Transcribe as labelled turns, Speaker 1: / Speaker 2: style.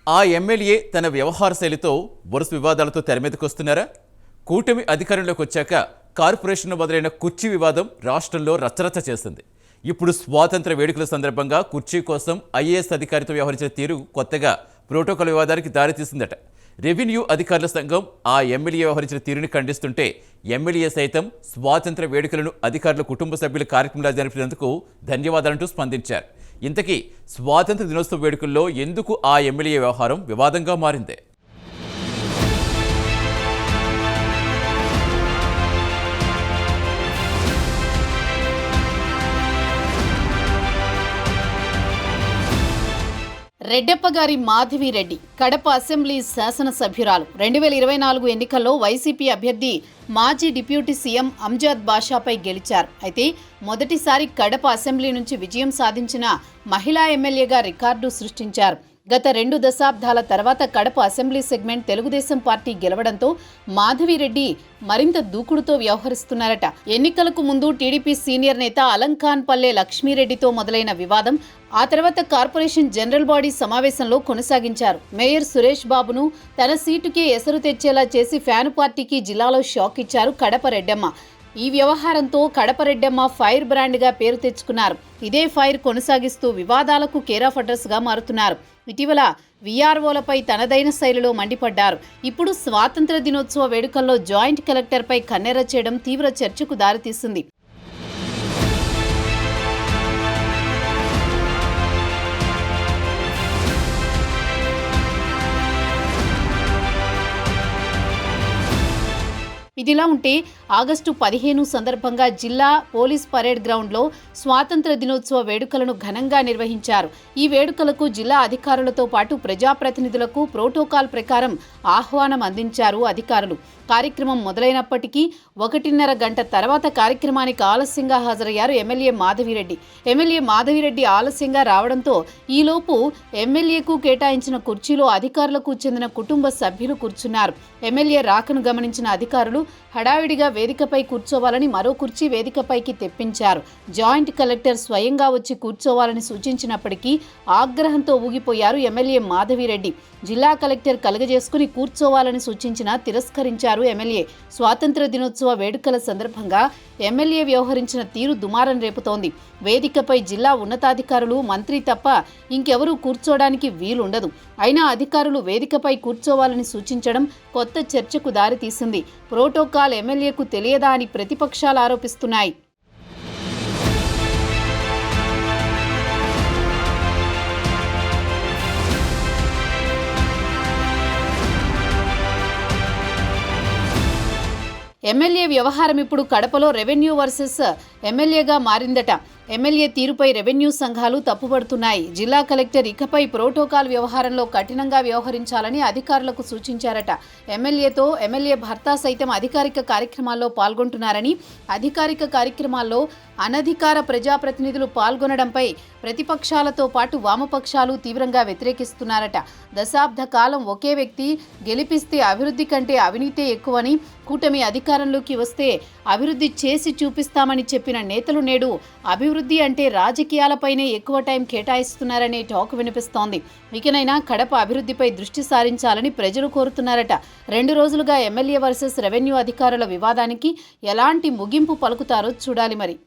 Speaker 1: ఆ ఎమ్మెల్యే తన వ్యవహార శైలితో వరుస వివాదాలతో తెరమీదకొస్తున్నారా? కూటమి అధికారంలోకి వచ్చాక కార్పొరేషన్ మొదలైన కుర్చీ వివాదం రాష్ట్రంలో రచ్చరచ్చ చేసింది. ఇప్పుడు స్వాతంత్ర వేడుకల సందర్భంగా కుర్చీ కోసం ఐఏఎస్ అధికారితో వ్యవహరించిన తీరు కొత్తగా ప్రోటోకాల్ వివాదానికి దారితీసిందట. రెవెన్యూ అధికారుల సంఘం ఆ ఎమ్మెల్యే వ్యవహరించిన తీరుని ఖండిస్తుంటే ఎమ్మెల్యే సైతం స్వాతంత్ర వేడుకలను అధికారుల కుటుంబ సభ్యుల కార్యక్రమాలు జరిపినందుకు ధన్యవాదాలంటూ స్పందించారు. ఇంతకీ స్వాతంత్ర దినోత్సవ వేడుకల్లో ఎందుకు ఆ ఎమ్మెల్యే వ్యవహారం వివాదంగా మారింది?
Speaker 2: రెడ్డప్పగారి మాధవిరెడ్డి కడప అసెంబ్లీ శాసనసభ్యురాలు 2024 ఎన్నికల్లో వైసీపీ అభ్యర్థి మాజీ డిప్యూటీ సీఎం అంజాద్ బాషాపై గెలిచారు. అయితే మొదటిసారి కడప అసెంబ్లీ నుంచి విజయం సాధించిన మహిళా ఎమ్మెల్యేగా రికార్డు సృష్టించారు. గత 2 దశాబ్దాల తర్వాత Kadapa assembly segment Telugu Desam party గెలవడంతో మాధవిరెడ్డి మరింత దూకుడుతో వ్యవహరిస్తున్నారట. ఎన్నికలకు ముందు టీడీపీ సీనియర్ నేత అలంకాన్పల్లె లక్ష్మీరెడ్డితో మొదలైన వివాదం ఆ తర్వాత కార్పొరేషన్ జనరల్ బాడీ సమావేశంలో కొనసాగించారు. మేయర్ సురేష్ బాబును తన సీటుకే ఎసరు తెచ్చేలా చేసి ఫ్యాను పార్టీకి జిల్లాలో షాక్ ఇచ్చారు కడప రెడ్డమ్మ. ఈ వ్యవహారంతో కడప రెడ్డమ్మ ఫైర్ బ్రాండ్గా పేరు తెచ్చుకున్నారు. ఇదే ఫైర్ కొనసాగిస్తూ వివాదాలకు కేర్ ఆఫ్ అడ్రస్గా మారుతున్నారు. ఇటీవల వీఆర్ఓలపై తనదైన శైలిలో మండిపడ్డారు. ఇప్పుడు స్వాతంత్ర దినోత్సవ వేడుకల్లో జాయింట్ కలెక్టర్పై కన్నెర చేయడం తీవ్ర చర్చకు దారితీసింది. ఇదిలా ఉంటే ఆగస్టు 15 సందర్భంగా జిల్లా పోలీస్ పరేడ్ గ్రౌండ్లో స్వాతంత్ర దినోత్సవ వేడుకలను ఘనంగా నిర్వహించారు. ఈ వేడుకలకు జిల్లా అధికారులతో పాటు ప్రజాప్రతినిధులకు ప్రోటోకాల్ ప్రకారం ఆహ్వానం అందించారు అధికారులు. కార్యక్రమం మొదలైనప్పటికీ 1.5 గంట తర్వాత కార్యక్రమానికి ఆలస్యంగా హాజరయ్యారు ఎమ్మెల్యే మాధవిరెడ్డి. ఎమ్మెల్యే మాధవిరెడ్డి ఆలస్యంగా రావడంతో ఈలోపు ఎమ్మెల్యేకు కేటాయించిన కుర్చీలో అధికారులకు చెందిన కుటుంబ సభ్యులు కూర్చున్నారు. ఎమ్మెల్యే రాకను గమనించిన అధికారులు హడావిడిగా వేదికపై కూర్చోవాలని మరో కుర్చీ వేదికపైకి తెప్పించారు. జాయింట్ కలెక్టర్ స్వయంగా వచ్చి కూర్చోవాలని సూచించినప్పటికీ ఆగ్రహంతో ఊగిపోయారు ఎమ్మెల్యే మాధవిరెడ్డి. జిల్లా కలెక్టర్ కలగజేసుకుని కూర్చోవాలని సూచించినా తిరస్కరించారు ఎమ్మెల్యే. స్వాతంత్ర దినోత్సవ వేడుకల సందర్భంగా ఎమ్మెల్యే వ్యవహరించిన తీరు దుమారం రేపుతోంది. వేదికపై జిల్లా ఉన్నతాధికారులు, మంత్రి తప్ప ఇంకెవరూ కూర్చోడానికి వీలుండదు. అయినా అధికారులు వేదికపై కూర్చోవాలని సూచించడం కొత్త చర్చకు దారితీసింది. ప్రోటోకాల్ ఎమ్మెల్యేకు తెలియదా అని ప్రతిపక్షాలు ఆరోపిస్తున్నాయి. ఎమ్మెల్యే వ్యవహారం ఇప్పుడు కడపలో రెవెన్యూ వర్సెస్ ఎమ్మెల్యేగా మారిందట. ఎమ్మెల్యే తీరుపై రెవెన్యూ సంఘాలు తప్పుపడుతున్నాయి. జిల్లా కలెక్టర్ ఇకపై ప్రోటోకాల్ వ్యవహారంలో కఠినంగా వ్యవహరించాలని అధికారులకు సూచించారట. ఎమ్మెల్యేతో ఎమ్మెల్యే భర్త సైతం అధికారిక కార్యక్రమాల్లో పాల్గొంటున్నారని, అధికారిక కార్యక్రమాల్లో అనధికార ప్రజాప్రతినిధులు పాల్గొనడంపై ప్రతిపక్షాలతో పాటు వామపక్షాలు తీవ్రంగా వ్యతిరేకిస్తున్నారట. దశాబ్ద కాలం ఒకే వ్యక్తి గెలిపిస్తే అభివృద్ధి కంటే అవినీతే ఎక్కువని, కూటమి అధికారంలోకి వస్తే అభివృద్ధి చేసి చూపిస్తామని చెప్పిన నేతలు నేడు అభివృద్ధి అంటే రాజకీయాలపైనే ఎక్కువ టైం కేటాయిస్తున్నారనే టాక్ వినిపిస్తోంది. ఇకనైనా కడప అభివృద్ధిపై దృష్టి సారించాలని ప్రజలు కోరుతున్నారట. 2 రోజులుగా ఎమ్మెల్యే వర్సెస్ రెవెన్యూ అధికారుల వివాదానికి ఎలాంటి ముగింపు పలుకుతారో చూడాలి మరి.